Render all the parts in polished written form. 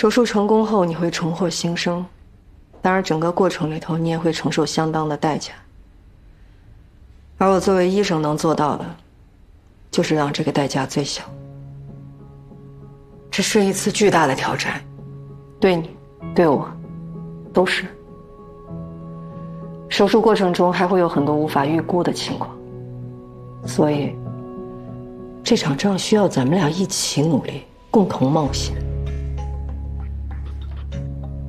手术成功后，你会重获新生，当然整个过程里头你也会承受相当的代价。而我作为医生能做到的，就是让这个代价最小。这是一次巨大的挑战，对你，对我，都是。手术过程中还会有很多无法预估的情况，所以这场仗需要咱们俩一起努力，共同冒险。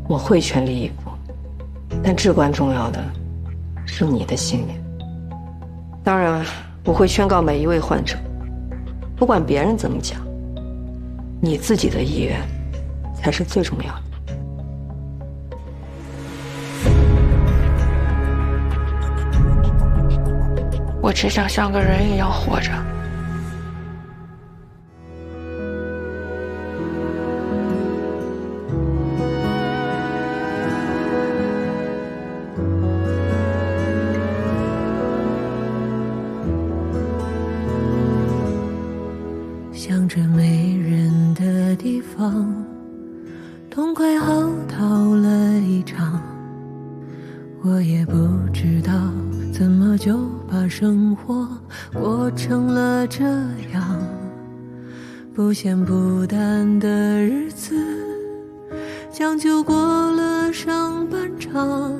我会全力以赴，但至关重要的是你的信念。当然，我会宣告每一位患者，不管别人怎么讲，你自己的意愿才是最重要的。我只想像个人一样活着。向着没人的地方，痛快嚎啕了一场。我也不知道怎么就把生活过成了这样，不咸不淡的日子将就过了上半场。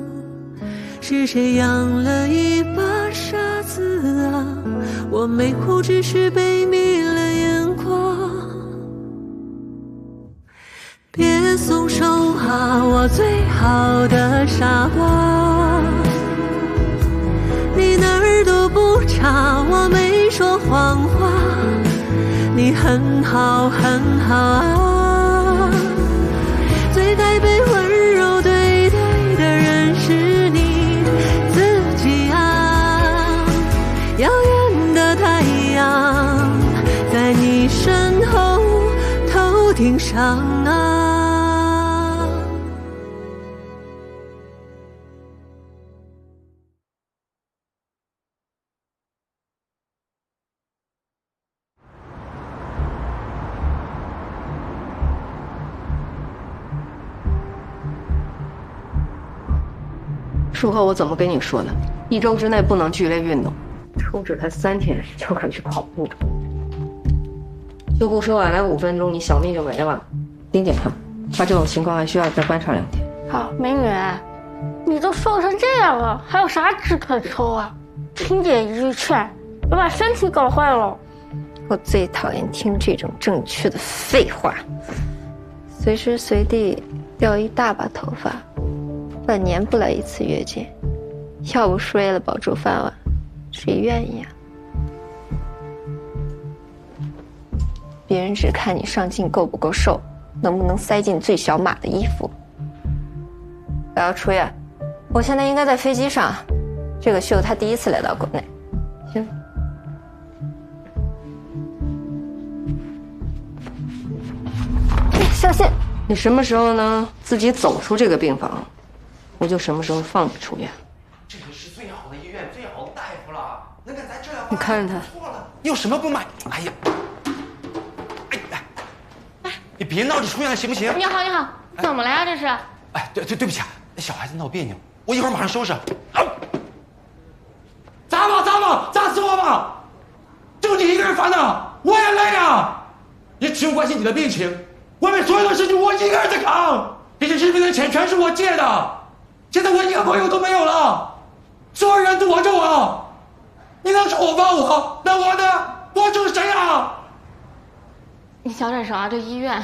是谁养了一把傻子啊？我没哭，只是被迷了眼眶。别松手啊，我最好的傻瓜，你哪儿都不差，我没说谎话，你很好很好啊。最该被温柔对待的人是你自己啊。遥远的太阳在你身后头顶上啊。术后我怎么跟你说的？1周之内不能剧烈运动，抽脂才3天就敢去跑步。修复说晚来5分钟，你小命就没了。丁检看，他这种情况还需要再观察2天。好，美女，你都瘦成这样了，还有啥脂可抽啊？听姐一句劝，别把身体搞坏了。我最讨厌听这种正确的废话，随时随地掉一大把头发，半年不来1次月经，要不是为了保住饭碗，谁愿意啊？别人只看你上镜够不够瘦，能不能塞进最小码的衣服。我要出院，我现在应该在飞机上，这个秀他第1次来到国内。行。小心！你什么时候呢自己走出这个病房，我就什么时候放你出院。这里是最好的医院，最好的大夫了，能给咱治疗。你看着他，错了，你有什么不满？哎呀，你别闹着出院了，行不行？你好，你好，怎么了呀？这是？哎，对不起啊，那小孩子闹别扭，我一会儿马上收拾。砸吧，砸死我吧！就你一个人烦恼，我也累啊！也只有关心你的病情，外面所有的事情我一个人在扛。这些治病的钱全是我借的，现在我一个朋友都没有了，所有人躲着我，你能丑化我？那我呢？我就是谁啊？你小点声啊，这医院。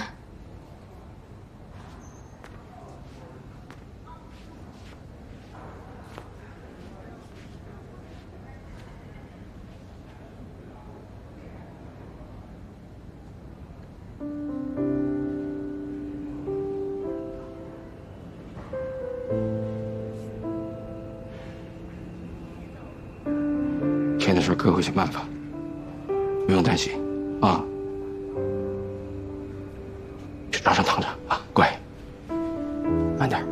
天的事哥会想办法，不用担心啊。去床上躺着啊，乖，慢点。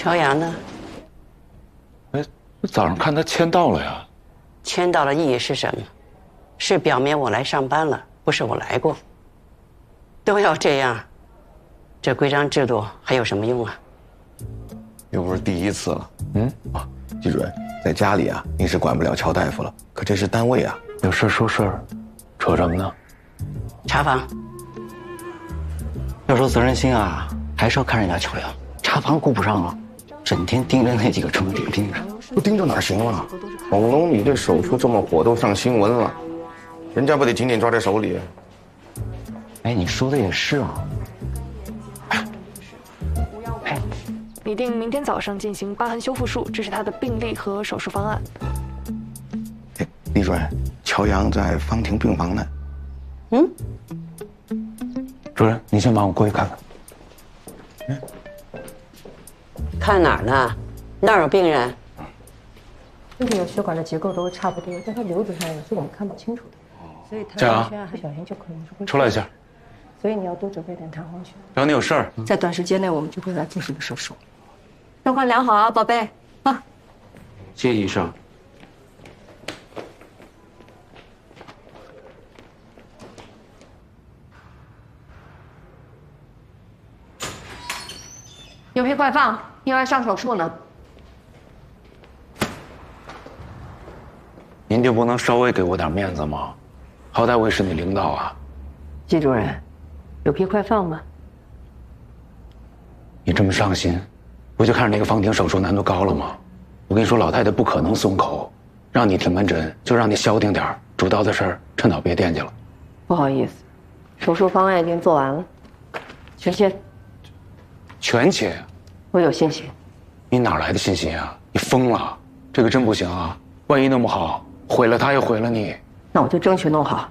朝阳呢？哎，早上看他签到了呀。签到的意义是什么？是表明我来上班了，不是我来过。都要这样，这规章制度还有什么用啊？又不是第一次了。季主任，在家里啊，您是管不了乔大夫了，可这是单位啊。有事说事儿，扯什么呢？查房。要说责任心啊，还是要看人家乔阳。查房顾不上了，整天盯着那几个重点病人。不盯着哪行啊？恐龙，你这手术这么火，都上新闻了，人家不得紧紧抓在手里？哎，你说的也是啊。拟定明天早上进行疤痕修复术，这是他的病历和手术方案。哎，李主任，乔阳在方亭病房呢。主任，你先帮我过去看看。看哪儿呢？那儿有病人。身体有血管的结构都差不多，但它瘤子上有些我们看不清楚的，所以嘉阳，小心就可能是会出来一下。所以你要多准备点弹簧血。然后你有事儿，在短时间内我们就会来做这个手术。状况良好啊，宝贝。啊，谢谢医生。有屁快放，又要上手术呢。您就不能稍微给我点面子吗？好歹我也是你领导啊。季主任，有屁快放吧。你这么上心，不就看着那个方婷手术难度高了吗？我跟你说，老太太不可能松口，让你挺门诊就让你消停点，主刀的事儿趁早别惦记了。不好意思，手术方案已经做完了，全切。全切？我有信心。你哪来的信心啊？你疯了？这个真不行啊！万一弄不好，毁了他也毁了你。那我就争取弄好。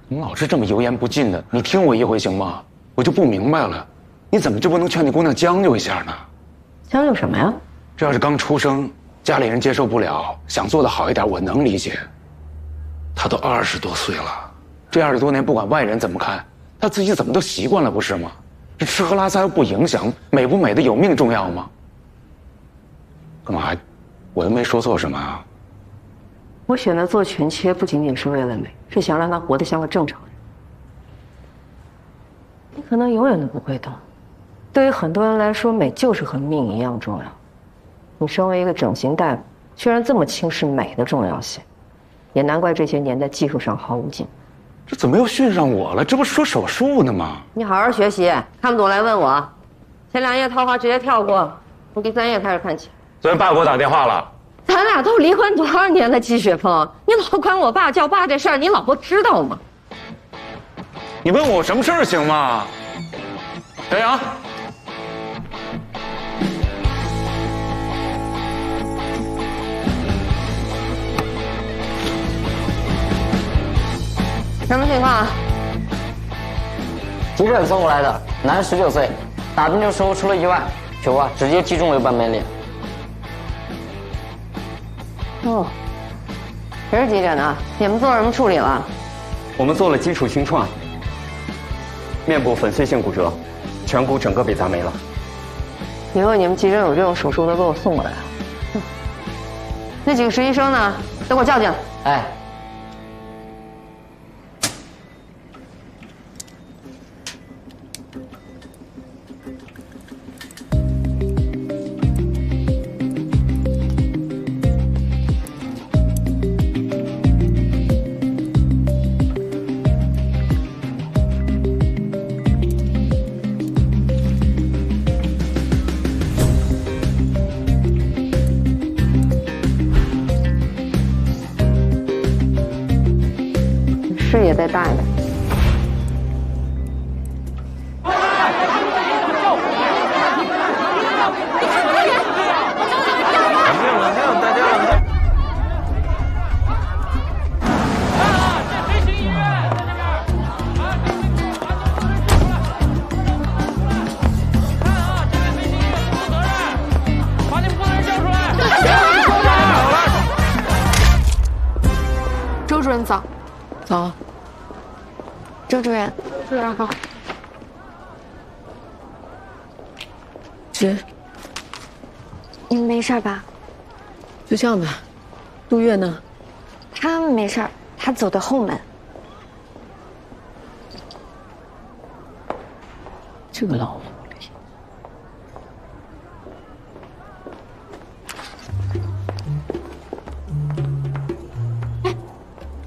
你老是这么油盐不进的，你听我一回行吗？我就不明白了，你怎么就不能劝你姑娘将就一下呢？将就什么呀？这要是刚出生，家里人接受不了，想做得好一点，我能理解。她都20多岁了，这20多年不管外人怎么看，她自己怎么都习惯了，不是吗？这吃喝拉撒又不影响，美不美的有命重要吗？干嘛？我又没说错什么啊。我选择做全切不仅仅是为了美，是想让她活得像个正常人。你可能永远都不会懂，对于很多人来说，美就是和命一样重要。你身为一个整形大夫，居然这么轻视美的重要性，也难怪这些年在技术上毫无进步。这怎么又训上我了？这不是说手术呢吗？你好好学习，看不懂来问我。前2页套话直接跳过，从第3页开始看起。昨天爸给我打电话了。咱俩都离婚多少年了，季雪峰，你老管我爸叫爸这事儿，你老婆知道吗？你问我什么事儿行吗？小杨，什么情况？急诊送过来的，男，19岁，打针的时候出了意外，球啊直接击中了半边脸。哦，谁是急诊的？你们做什么处理了？我们做了基础清创，面部粉碎性骨折，颧骨整个被砸没了。以后你们急诊有这种手术的，给我送过来。那几个实习生呢？都给我叫进来。哎。视野再大一点。冷静，大家冷静。周主任早。早。周主任，主任好。姐，你没事吧？就这样吧。杜月呢？他没事，他走的后门。这个老狐狸。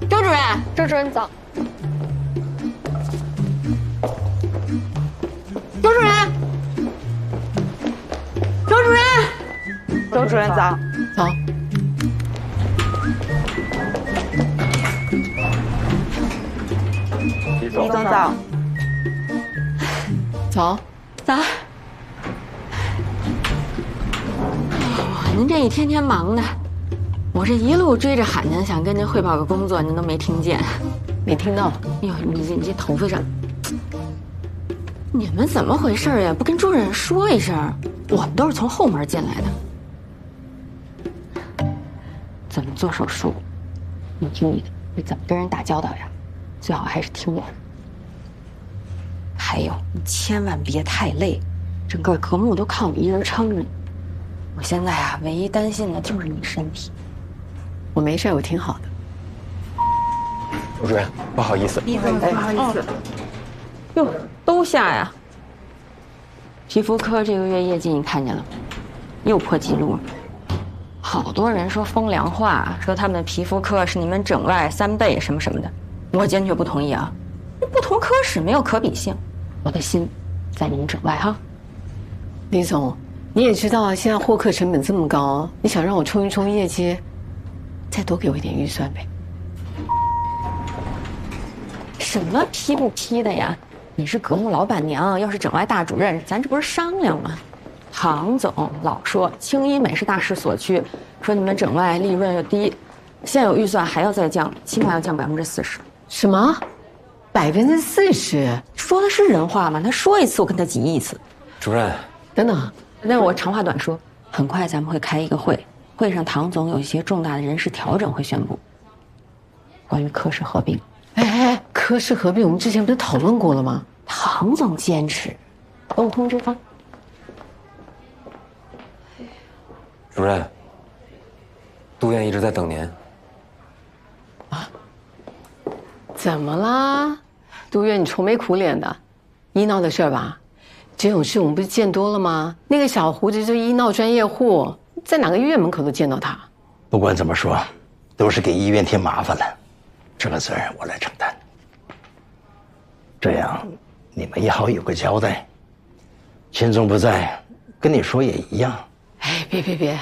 周主任，周主任早。周主任，周主任，周主任早。早。李总早。早。早。您这一天天忙的，我这一路追着喊您，想跟您汇报个工作，您都没听见。没听到。哎呦，你这头发上，你们怎么回事呀？不跟主任说一声？我们都是从后门进来的。怎么做手术？你听你的。你怎么跟人打交道呀？最好还是听我的。还有，你千万别太累，整个科目都靠你一人撑着呢。我现在啊，唯一担心的就是你身体。我没事，我挺好的。周主任，不好意思。不好意思。哟，都下呀。皮肤科这个月业绩你看见了吗？又破纪录了。好多人说风凉话，说他们皮肤科是你们整外3倍什么什么的，我坚决不同意啊！不同科室没有可比性，我的心在你们整外哈。李总，你也知道啊，现在获客成本这么高，你想让我冲一冲业绩，再多给我一点预算呗。什么批不批的呀？你是格木老板娘，要是整外大主任，咱这不是商量吗？唐总老说轻医美是大势所趋，说你们整外利润又低，现有预算还要再降，起码要降40%。什么？40%？说的是人话吗？他说一次我跟他急一次。主任，等等，那我长话短说，很快咱们会开一个会，会上唐总有一些重大的人事调整会宣布，关于科室合并。哎，科室合并我们之前不是讨论过了吗？唐总坚持，等我通知他。主任，杜院一直在等您。啊？怎么啦？杜院，你愁眉苦脸的，医闹的事儿吧？这种事我们不是见多了吗？那个小胡子就是医闹专业户，在哪个医院门口都见到他。不管怎么说，都是给医院添麻烦了，这个责任我来承担。这样你们也好有个交代。秦总不在，跟你说也一样。哎，别，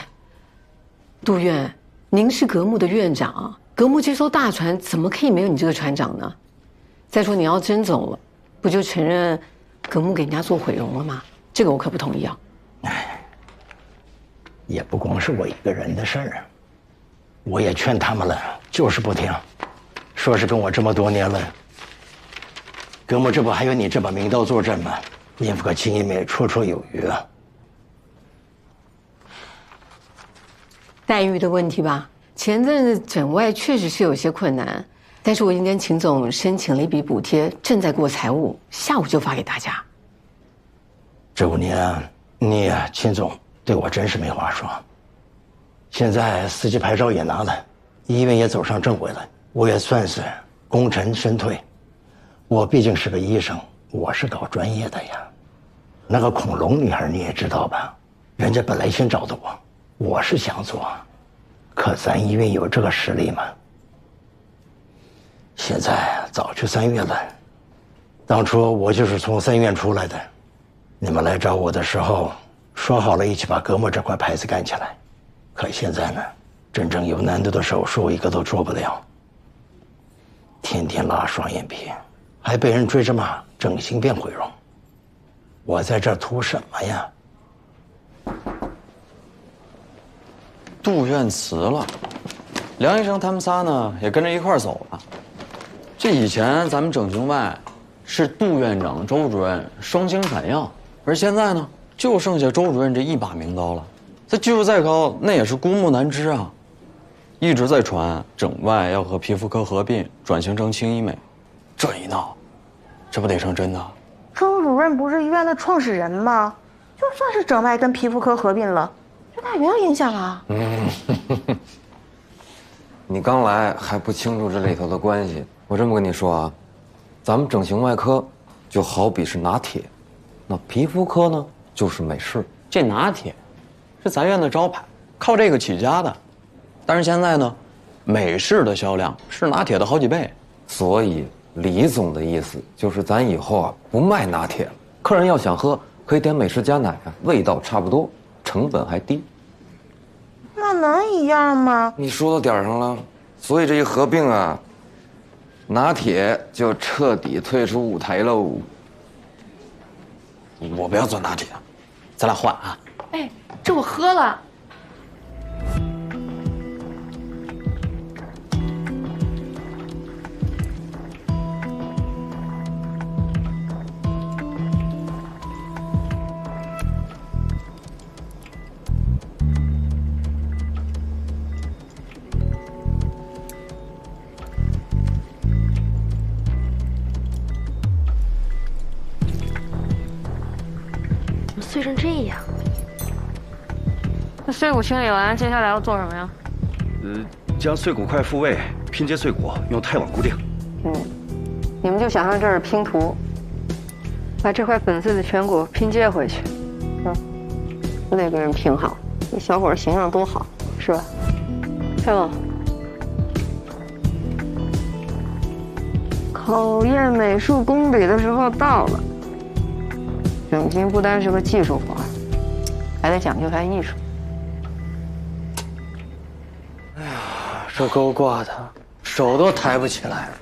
杜院，您是格木的院长，格木这艘大船怎么可以没有你这个船长呢？再说你要真走了，不就承认格木给人家做毁容了吗？这个我可不同意啊！哎，也不光是我一个人的事儿啊，我也劝他们了，就是不听，说是跟我这么多年了，格木这不还有你这把名刀坐镇吗？应付个轻医美绰绰有余啊。待遇的问题吧，前阵子整外确实是有些困难，但是我已经跟秦总申请了一笔补贴，正在过财务，下午就发给大家。这5年啊，你呀，秦总对我真是没话说。现在司机牌照也拿了，医院也走上正轨了，我也算是功成身退。我毕竟是个医生，我是搞专业的呀。那个恐龙女孩你也知道吧？人家本来先找的我是想做，可咱医院有这个实力吗？现在早就3月了，当初我就是从3院出来的，你们来找我的时候，说好了一起把格木这块牌子干起来，可现在呢，真正有难度的手术一个都做不了，天天拉双眼皮，还被人追着骂整形变毁容，我在这儿图什么呀？杜院辞了，梁医生他们仨呢也跟着一块儿走了。这以前咱们整形外是杜院长、周主任双星闪耀，而现在呢就剩下周主任这一把名刀了。他技术再高，那也是孤木难支啊。一直在传整外要和皮肤科合并，转型成轻医美，这一闹，这不得成真的？周主任不是医院的创始人吗？就算是整外跟皮肤科合并了，这对大明影响啊？你刚来还不清楚这里头的关系。我这么跟你说啊，咱们整形外科就好比是拿铁，那皮肤科呢就是美式。这拿铁是咱院的招牌，靠这个起家的。但是现在呢，美式的销量是拿铁的好几倍。所以李总的意思就是咱以后啊不卖拿铁了，客人要想喝可以点美式加奶啊，味道差不多，成本还低。那能一样吗？你说到点儿上了，所以这一合并啊，拿铁就彻底退出舞台喽。我不要做拿铁，咱俩换啊。哎，这我喝了。碎成这样，那碎骨清理完，接下来要做什么呀？将碎骨块复位，拼接碎骨，用钛网固定。你们就想象这是拼图，把这块粉碎的颧骨拼接回去。我得给人拼好，这小伙形象多好，是吧？蔡总，考验美术功底的时候到了。整形不单是个技术活，还得讲究它艺术。哎呀，这钩挂的手都抬不起来了，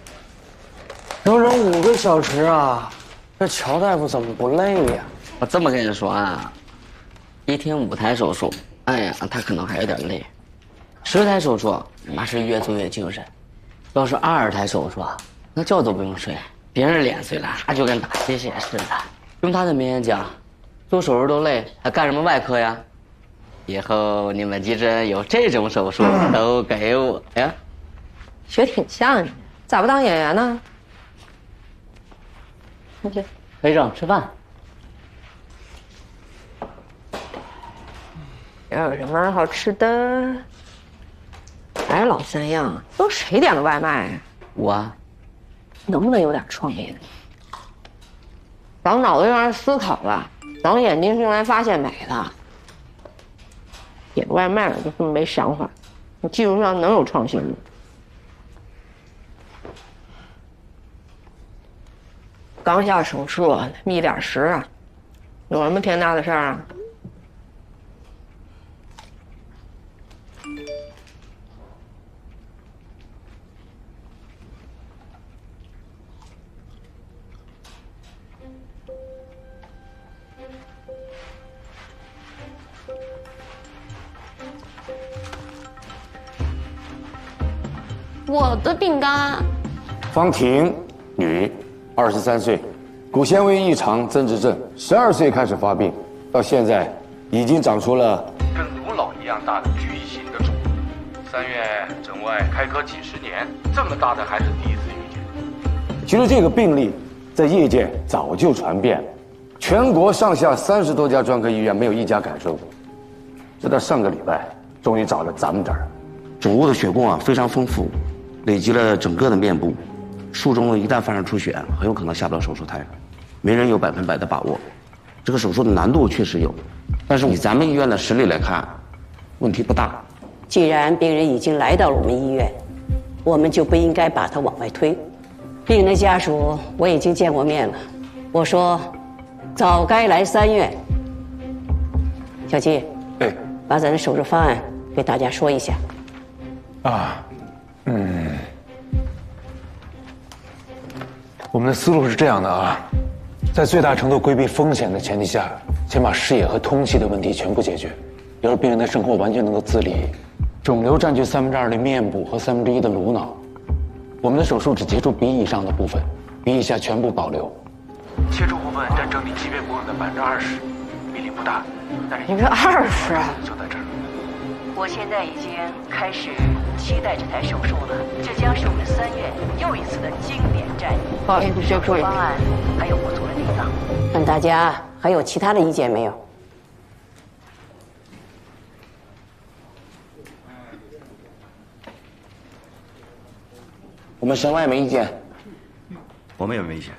整整5个小时啊！这乔大夫怎么不累呀？我这么跟你说啊，1天5台手术，哎呀，他可能还有点累。10台手术，那是越做越精神。要是20台手术，那觉都不用睡，别人脸碎了，他就跟打鸡血似的。用他的名言讲，做手术都累，还干什么外科呀？以后你们急诊有这种手术都给我呀。学挺像你，咋不当演员呢？去，裴正吃饭。要有什么好吃的？还是老3样，都谁点的外卖啊？我，能不能有点创意？长脑子用来思考了，长眼睛是用来发现美的。点外卖了就这么没想法，你技术上能有创新吗？刚下手术1点10啊，有什么天大的事儿啊？我的饼干。方婷，女，23岁，骨纤维异常增殖症，12岁开始发病，到现在已经长出了跟卢老一样大的巨型的肿。3月整外开科几10年，这么大的还是第一次遇见。其实这个病例在业界早就传遍了，全国上下30多家专科医院没有一家敢收。直到上个礼拜，终于找了咱们这儿。肿物的血供非常丰富，累积了整个的面部，术中一旦发生出血，很有可能下不了手术台，没人有100%的把握。这个手术的难度确实有，但是以咱们医院的实力来看，问题不大。既然病人已经来到了我们医院，我们就不应该把他往外推。病人的家属我已经见过面了，我说早该来3院。小季，把咱的手术方案给大家说一下。我们的思路是这样的啊，在最大程度规避风险的前提下，先把视野和通气的问题全部解决。要是病人的生活完全能够自理，肿瘤占据2/3的面部和1/3的颅脑，我们的手术只切除鼻以上的部分，鼻以下全部保留。切除部分占整体疾病部分的20%，比例不大，但是你这20啊？就在这儿。我现在已经开始期待这台手术了，这将是我们3院又一次的经典战役。不好意思，手术方案还有不足的地方，看大家还有其他的意见没有？我们省外没意见。我们也没意见。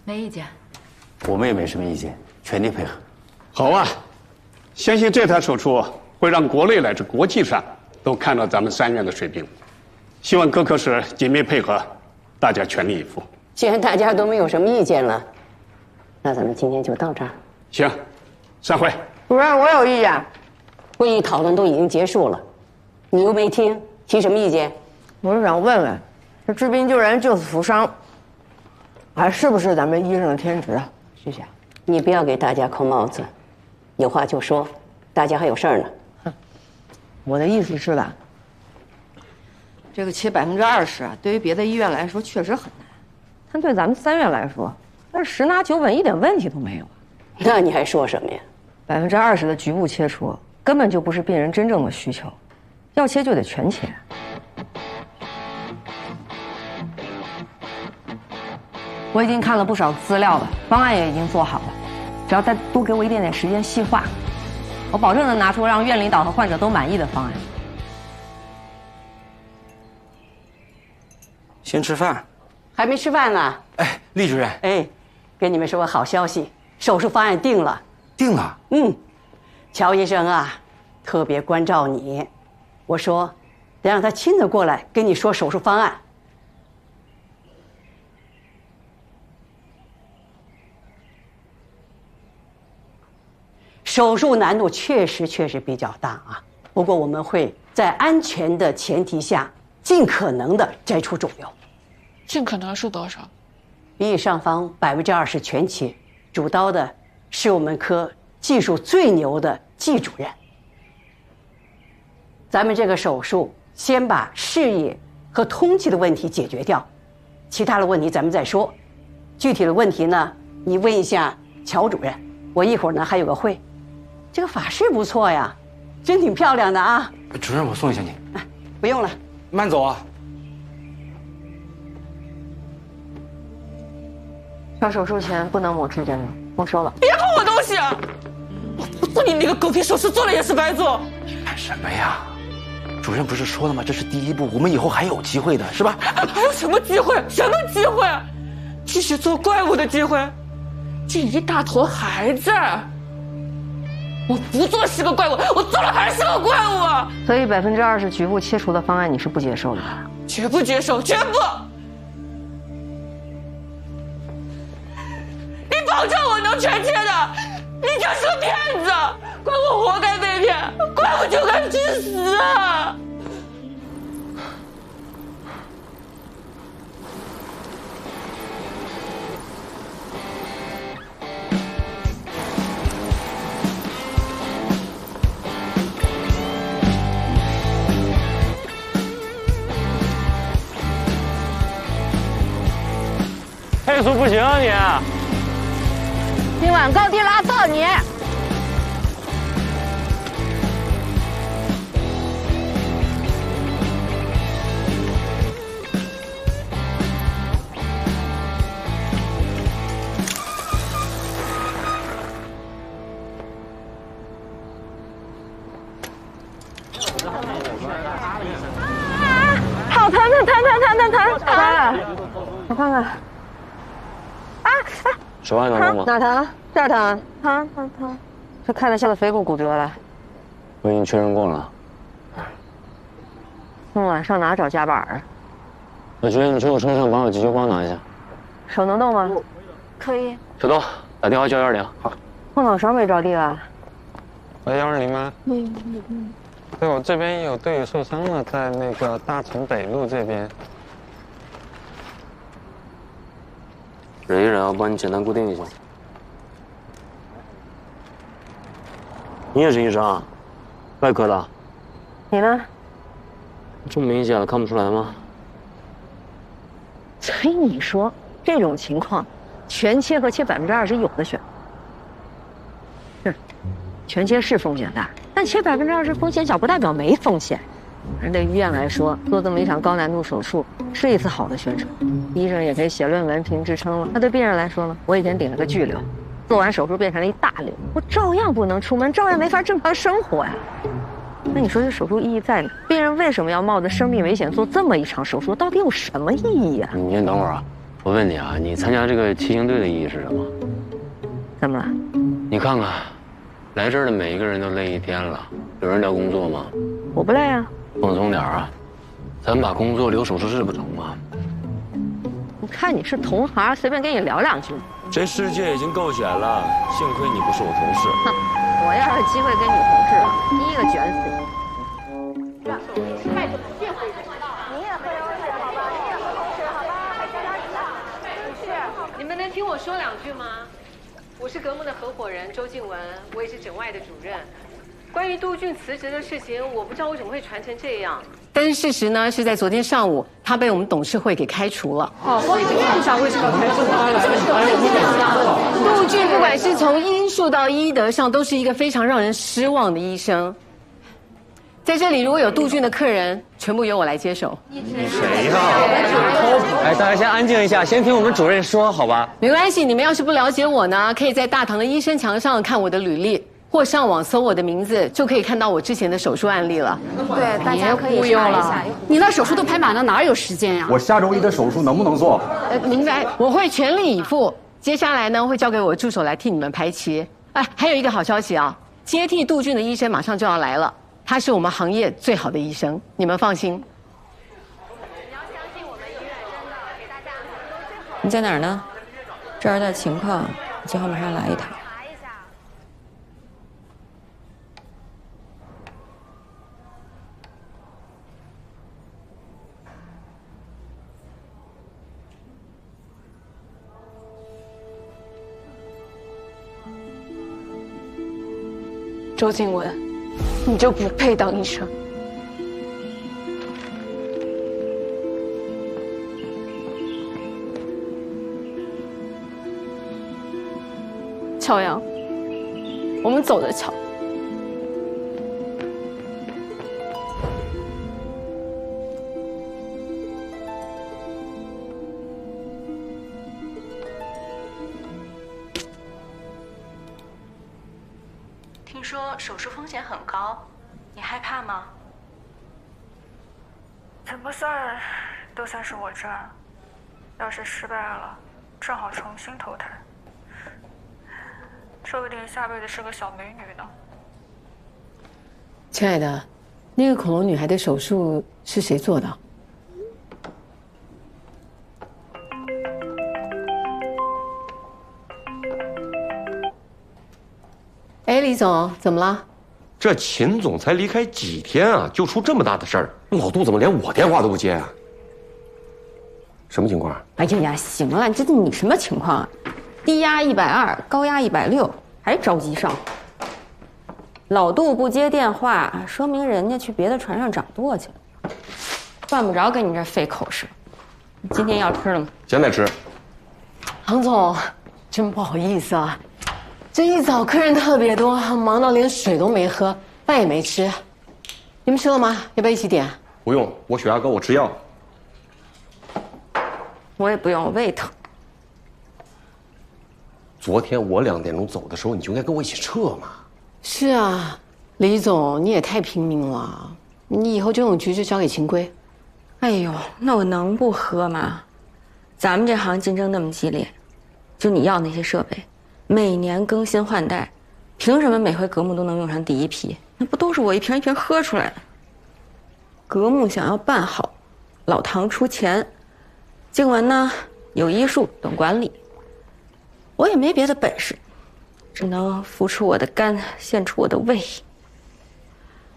没意见。我们也没什么意见，全力配合。好啊，相信这台手术会让国内乃至国际上都看到咱们3院的水平。希望各科室紧密配合，大家全力以赴。既然大家都没有什么意见了，那咱们今天就到这儿。行，散会。主任，我有意见。会议讨论都已经结束了，你又没听，提什么意见？我是想问问，这治病救人、救死扶伤，还是不是咱们医生的天职啊？谢谢。你不要给大家扣帽子，有话就说，大家还有事儿呢。我的意思是吧，这个切20%啊，对于别的医院来说确实很难，但对咱们3院来说，那是10拿9稳，一点问题都没有啊。那你还说什么呀？20%的局部切除根本就不是病人真正的需求，要切就得全切。我已经看了不少资料了，方案也已经做好了，只要再多给我一点点时间细化，我保证能拿出让院领导和患者都满意的方案。先吃饭。还没吃饭呢。哎，厉主任。哎，给你们说个好消息，手术方案定了。定了。乔医生啊，特别关照你，我说得让他亲自过来跟你说手术方案。手术难度确实比较大啊，不过我们会在安全的前提下，尽可能的摘除肿瘤。尽可能是多少？鼻翼上方20%全切，主刀的是我们科技术最牛的季主任。咱们这个手术先把视野和通气的问题解决掉，其他的问题咱们再说。具体的问题呢，你问一下乔主任。我一会儿呢还有个会。这个法式不错呀，真挺漂亮的啊。主任，我送一下你。不用了，慢走啊。上手术前不能抹指甲油，没收了。别碰我东西！我不做你那个狗屁手术，做了也是白做。干什么呀？主任不是说了吗？这是第一步，我们以后还有机会的，是吧？还有什么机会？什么机会？继续做怪物的机会？这一大坨还在。我不做是个怪物，我做了还是个怪物啊！所以20%局部切除的方案你是不接受的吧？绝不接受，绝不！你保证我能全切的？你就是个骗子！怪我活该被骗，怪我就该去死啊！配速不行啊你！今晚高低拉到你！好疼！我看看。手腕能动吗？哪疼？这儿疼。疼。是开了下的腓骨骨折了。我已经确认过了。那晚上哪找夹板啊？我觉得你去我车上帮我急救包拿一下。手能动吗？可以。小东，打电话叫120。好。后脑勺没着地了。喂，120吗？对，我这边有队友受伤了，在那个大城北路这边。忍一忍，我帮你简单固定一下。你也是医生啊？外科的？你呢？这么明显了，看不出来吗？所以你说这种情况，全切和切20%有的选。是，全切是风险大，但切20%风险小不代表没风险。而对医院来说，做这么一场高难度手术是一次好的宣传，医生也可以写论文评职称了。那对病人来说呢？我以前顶了个巨瘤，做完手术变成了一大瘤，我照样不能出门，照样没法正常生活呀。那你说这手术意义在哪？病人为什么要冒着生命危险做这么一场手术？到底有什么意义啊？你先等会儿啊，我问你啊，你参加这个骑行队的意义是什么？怎么了？你看看，来这儿的每一个人都累一天了，有人聊工作吗？我不累啊。放松点啊，咱把工作留手术室不成吗？我看你是同行，随便跟你聊两句。这世界已经够险了，幸亏你不是我同事。哼，我要是机会跟你同事了，第一个卷死你。你们能听我说两句吗？我是格木的合伙人周静文，我也是整外的主任。关于杜俊辞职的事情，我不知道为什么会传成这样。但是事实呢，是在昨天上午，他被我们董事会给开除了。哦，院长为什么要开除他呢？杜俊不管是从医术到医德上，都是一个非常让人失望的医生。在这里，如果有杜俊的客人，全部由我来接手。你谁呀？哎，大家先安静一下，先听我们主任说，好吧？没关系，你们要是不了解我呢，可以在大堂的医生墙上看我的履历。或上网搜我的名字，就可以看到我之前的手术案例了。对，大家可以查一下。你那手术都排满了，哪有时间呀？我下周一的手术能不能做？明白，我会全力以赴。接下来呢，会交给我助手来替你们排期。哎，还有一个好消息啊，接替杜俊的医生马上就要来了，他是我们行业最好的医生，你们放心。你在哪儿呢？这儿的情况，最好马上来一趟。周静文，你就不配当医生。乔阳，我们走着瞧。听说手术风险很高，你害怕吗？怎么算都算是我赚，要是失败了，正好重新投胎，说不定下辈子是个小美女呢。亲爱的，那个恐龙女孩的手术是谁做的？哎，李总，怎么了？这秦总才离开几天啊，就出这么大的事儿，老杜怎么连我电话都不接啊？什么情况？哎呀呀，行了，这你什么情况啊？低压120，高压160，还着急上？老杜不接电话，说明人家去别的船上掌舵去了，犯不着跟你这费口舌。今天要吃了吗？现在吃。杭总，真不好意思啊。这一早客人特别多，忙到连水都没喝，饭也没吃。你们吃了吗？要不要一起点？不用，我血压高，我吃药。我也不用，我胃疼。昨天我2点钟走的时候，你就应该跟我一起撤嘛。是啊，李总，你也太拼命了。你以后这种局就交给秦归。哎呦，那我能不喝吗？咱们这行竞争那么激烈，就你要那些设备。每年更新换代，凭什么每回格木都能用上第一批？那不都是我一瓶一瓶喝出来的？格木想要办好，老唐出钱，静文呢有医术懂管理，我也没别的本事，只能付出我的肝，献出我的胃。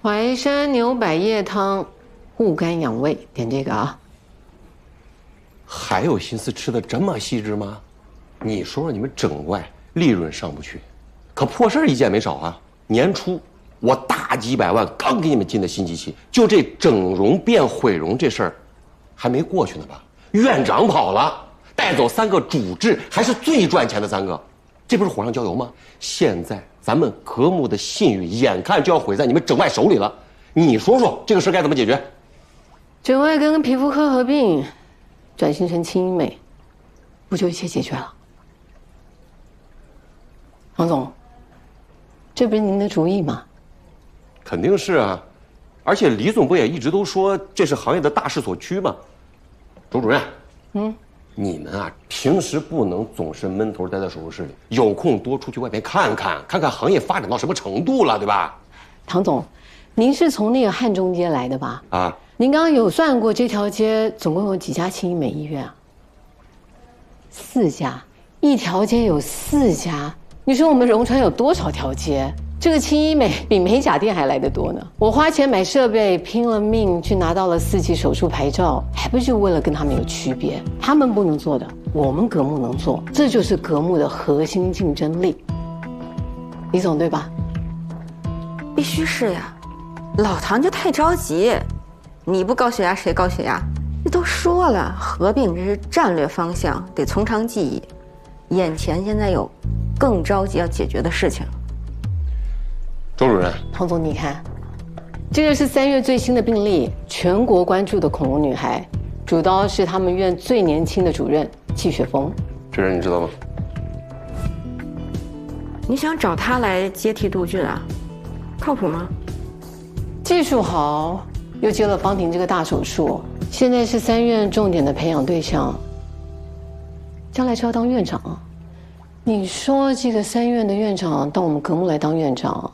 淮山牛百叶汤，护肝养胃，点这个啊。还有心思吃的这么细致吗？你说说你们整外利润上不去，可破事儿一件没少啊！年初我大几百万刚给你们进的新机器，就这整容变毁容这事儿，还没过去呢吧？院长跑了，带走3个主治，还是最赚钱的3个，这不是火上浇油吗？现在咱们格木的信誉眼看就要毁在你们整外手里了，你说说这个事该怎么解决？整外跟皮肤科合并，转型成轻医美，不就一切解决了？王总，这不是您的主意吗？肯定是啊，而且李总不也一直都说这是行业的大势所趋吗？周主任，你们啊，平时不能总是闷头待在手术室里，有空多出去外面看看，看看行业发展到什么程度了，对吧？唐总，您是从那个汉中街来的吧？啊，您刚刚有算过这条街总共有几家轻医美医院啊？4家，一条街有4家。你说我们荣川有多少条街？这个轻医美比美甲店还来得多呢。我花钱买设备，拼了命去拿到了4级手术牌照，还不就为了跟他们有区别？他们不能做的，我们格木能做，这就是格木的核心竞争力。李总，对吧？必须是呀，老唐就太着急，你不高血压谁高血压？这都说了，合并这是战略方向，得从长计议。眼前现在有更着急要解决的事情。周主任，唐总，你看，这个是3月最新的病例，全国关注的恐龙女孩，主刀是他们院最年轻的主任季雪峰。这人你知道吗？你想找他来接替杜俊啊？靠谱吗？技术好，又接了方婷这个大手术，现在是3院重点的培养对象，将来就要当院长。你说这个3院的院长到我们格木来当院长，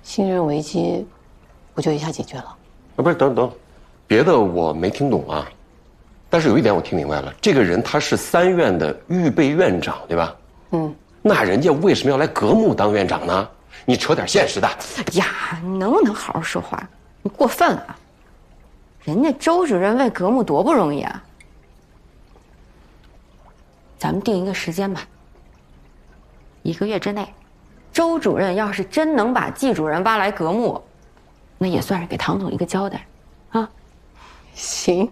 信任危机不就一下解决了？啊，不是，等，别的我没听懂啊，但是有一点我听明白了，这个人他是3院的预备院长，对吧？那人家为什么要来格木当院长呢？你扯点现实的。呀，你能不能好好说话？你过分了。人家周主任为格木多不容易啊。咱们定一个时间吧，1个月之内，周主任要是真能把季主任挖来格木，那也算是给唐总一个交代，啊。行，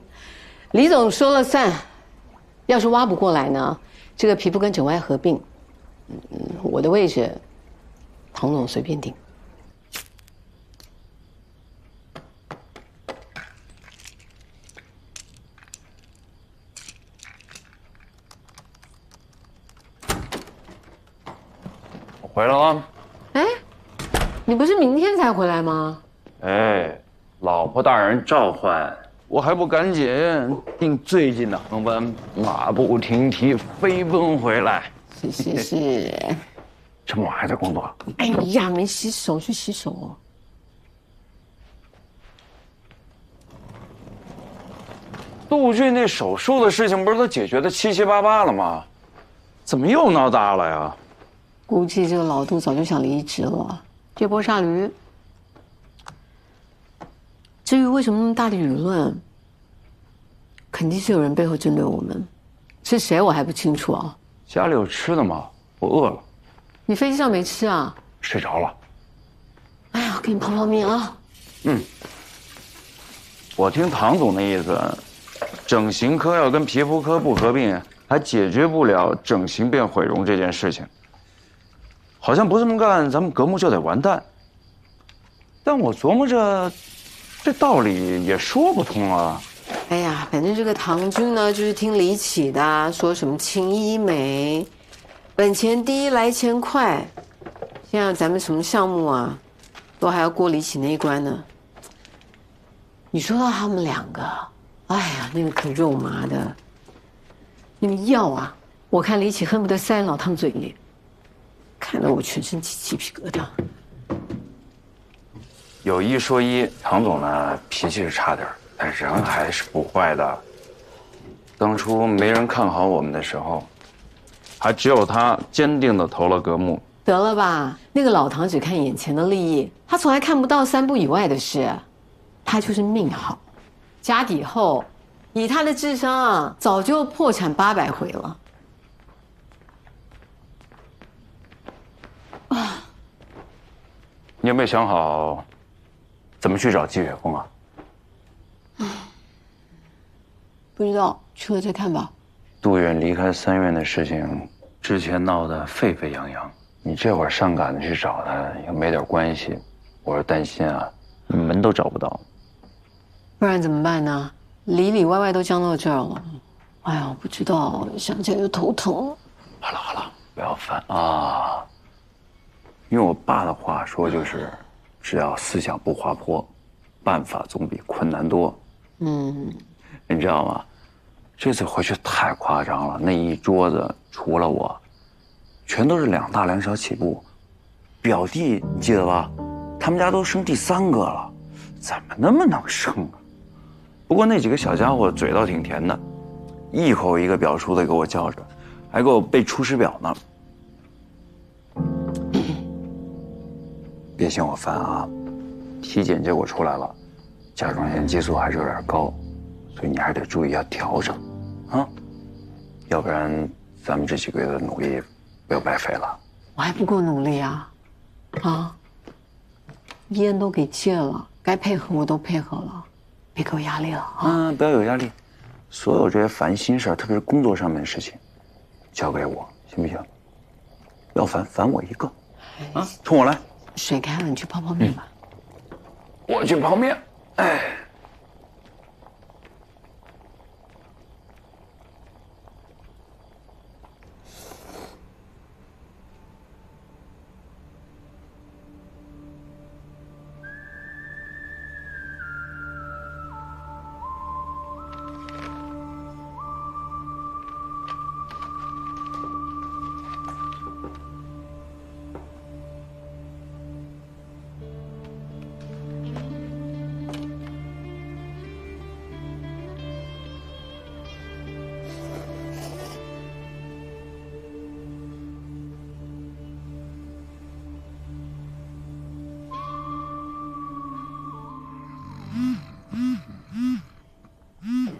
李总说了算。要是挖不过来呢，这个皮肤跟整外合并，我的位置，唐总随便定。我回来了。哎，你不是明天才回来吗？哎，老婆大人召唤，我还不赶紧订最近的航班，马不停蹄飞奔回来。是。这么晚还在工作？哎呀，没洗手，去洗手哦。杜俊那手术的事情不是都解决的七七八八了吗？怎么又闹大了呀？估计这个老杜早就想离职了，这波杀驴。至于为什么那么大的舆论，肯定是有人背后针对我们，是谁我还不清楚啊。家里有吃的吗？我饿了。你飞机上没吃啊？睡着了。哎呀，给你泡泡面啊。我听唐总的意思，整形科要跟皮肤科不合并，还解决不了整形变毁容这件事情。好像不这么干，咱们格木就得完蛋。但我琢磨着，这道理也说不通啊。哎呀，反正这个唐军呢，就是听李启的，说什么轻医美，本钱低来钱快。现在咱们什么项目啊，都还要过李启那一关呢。你说到他们2个，哎呀，那个可肉麻的，那个药啊，我看李启恨不得塞老汤嘴里，看得我全身起鸡皮疙瘩。有一说一，唐总呢脾气是差点，但人还是不坏的。当初没人看好我们的时候，还只有他坚定地投了格木。得了吧，那个老唐只看眼前的利益，他从来看不到3步以外的事。他就是命好，家底厚，以他的智商啊，早就破产800回了。啊，你有没有想好怎么去找季雪峰啊？不知道，去了再看吧。杜远离开3院的事情，之前闹得沸沸扬扬，你这会儿上赶着去找他，又没点关系，我是担心啊，你门都找不到。不然怎么办呢？里里外外都僵到这儿了。哎呀，不知道，想起来就头疼。好了，不要烦啊。用我爸的话说就是，只要思想不滑坡，办法总比困难多。你知道吗？这次回去太夸张了，那一桌子除了我，全都是2大2小起步。表弟你记得吧？他们家都生第3个了，怎么那么能生啊？不过那几个小家伙嘴倒挺甜的，一口一个表叔的给我叫着，还给我背出师表呢。别嫌我烦啊！体检结果出来了，甲状腺激素还是有点高，所以你还得注意要调整，啊，要不然咱们这几个月的努力不要白费了。我还不够努力啊！啊，烟都给戒了，该配合我都配合了，别给我压力了啊！不要有压力，所有这些烦心事儿，特别是工作上面的事情，交给我，行不行？要烦我一个，啊，冲我来。水开了，你去泡泡面吧。我去泡面。哎。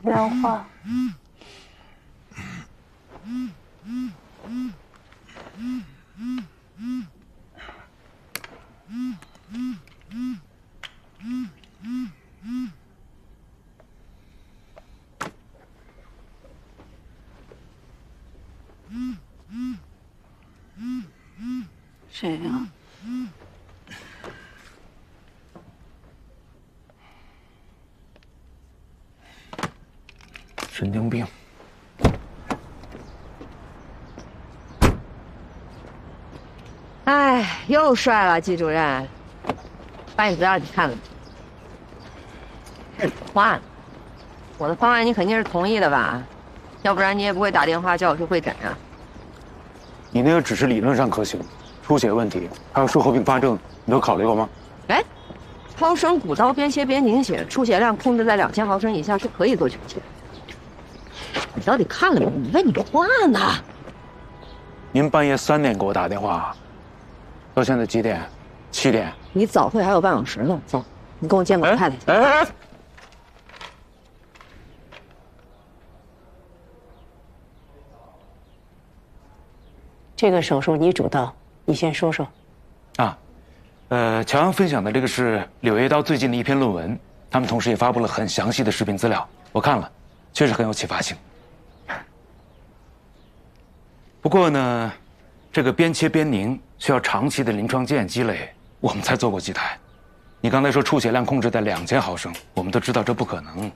莲花。谁呀？神经病。哎，又帅了，季主任，把你资料你看了没？换，我的方案你肯定是同意的吧？要不然你也不会打电话叫我去会诊啊。你那个只是理论上可行，出血问题还有术后并发症，你都考虑过吗？哎，超声骨刀边切边凝血，出血量控制在2000毫升以下是可以做全切。你到底看了没？你问你话呢？您半夜3点给我打电话，到现在几点？7点。你早会还有半小时呢，走，你跟我见老太太去。哎，这个手术你主刀，你先说说。啊，乔阳分享的这个是《柳叶刀》最近的一篇论文，他们同时也发布了很详细的视频资料，我看了，确实很有启发性。不过呢，这个边切边凝需要长期的临床经验积累，我们才做过几台。你刚才说出血量控制在2000毫升，我们都知道这不可能。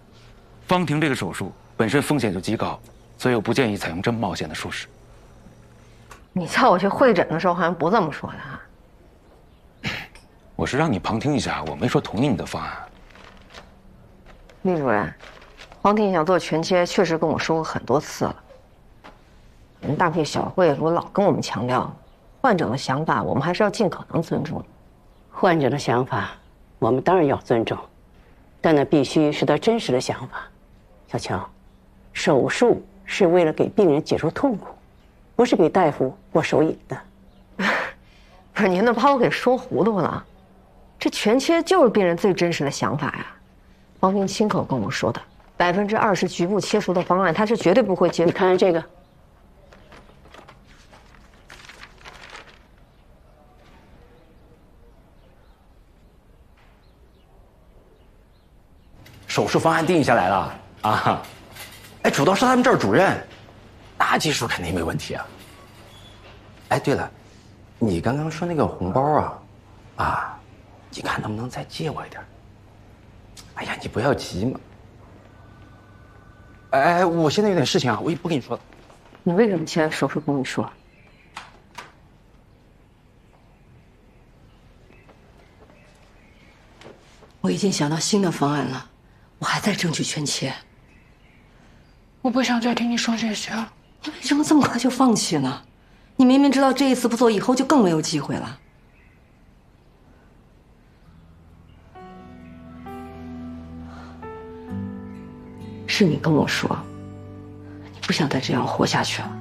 方婷这个手术本身风险就极高，所以我不建议采用这么冒险的术式。你叫我去会诊的时候好像不这么说的啊。我是让你旁听一下，我没说同意你的方案。厉主任，方婷想做全切，确实跟我说过很多次了。人大会小会我老跟我们强调，患者的想法我们还是要尽可能尊重。患者的想法，我们当然要尊重，但那必须是他真实的想法。小乔，手术是为了给病人解除痛苦，不是给大夫过手瘾的。不是您都把我给说糊涂了，这全切就是病人最真实的想法呀。方婷亲口跟我说的，20%局部切除的方案，他是绝对不会接受。你看看这个。手术方案定下来了啊！哎，主刀是他们这儿主任，那技术肯定没问题啊。哎，对了，你刚刚说那个红包啊，你看能不能再借我一点？哎呀，你不要急嘛。哎，我现在有点事情啊，我也不跟你说了。你为什么现在手术跟我说？我已经想到新的方案了，我还在争取权切。我不想再听你说这些了。你为什么这么快就放弃呢？你明明知道这一次不做，以后就更没有机会了。是你跟我说，你不想再这样活下去了。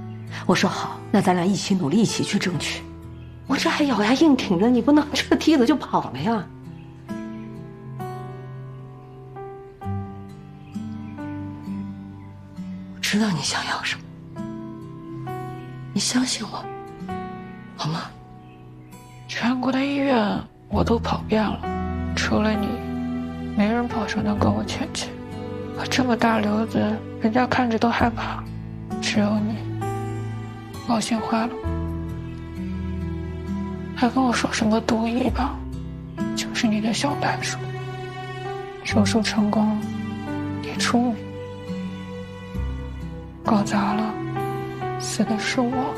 我说好，那咱俩一起努力，一起去争取。我这还咬牙硬挺着，你不能这梯子就跑了呀？我知道你想要什么，你相信我，好吗？全国的医院我都跑遍了，除了你，没人保证能跟我前妻。我这么大瘤子，人家看着都害怕，只有你，高兴坏了。还跟我说什么毒医吧，就是你的小白鼠。手术成功，你出名；搞砸了，死的是我。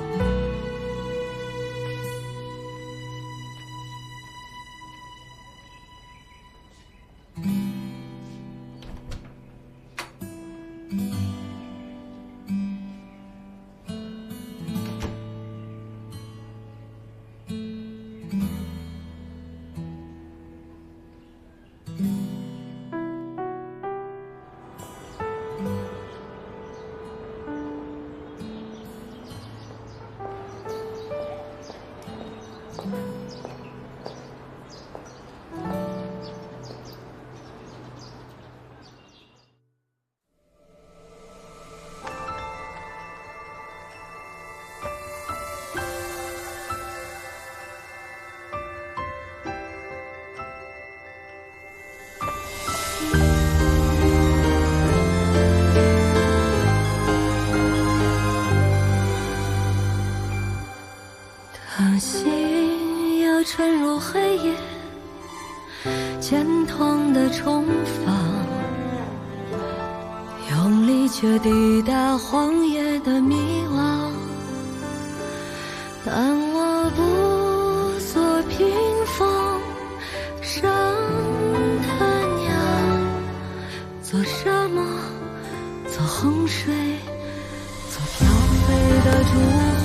当心要沉入黑夜，渐痛的重放，用力却抵达荒野的迷惘。但我不做屏风，上他娘，做沙漠，做洪水，做飘飞的烛火。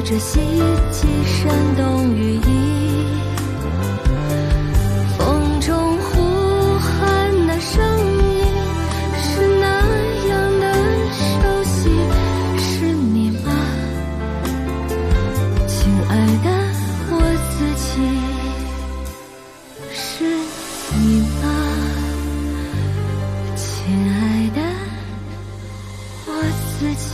这希冀山东羽翼，风中呼喊的声音是那样的熟悉，是你吗，亲爱的我自己，是你吗，亲爱的我自己。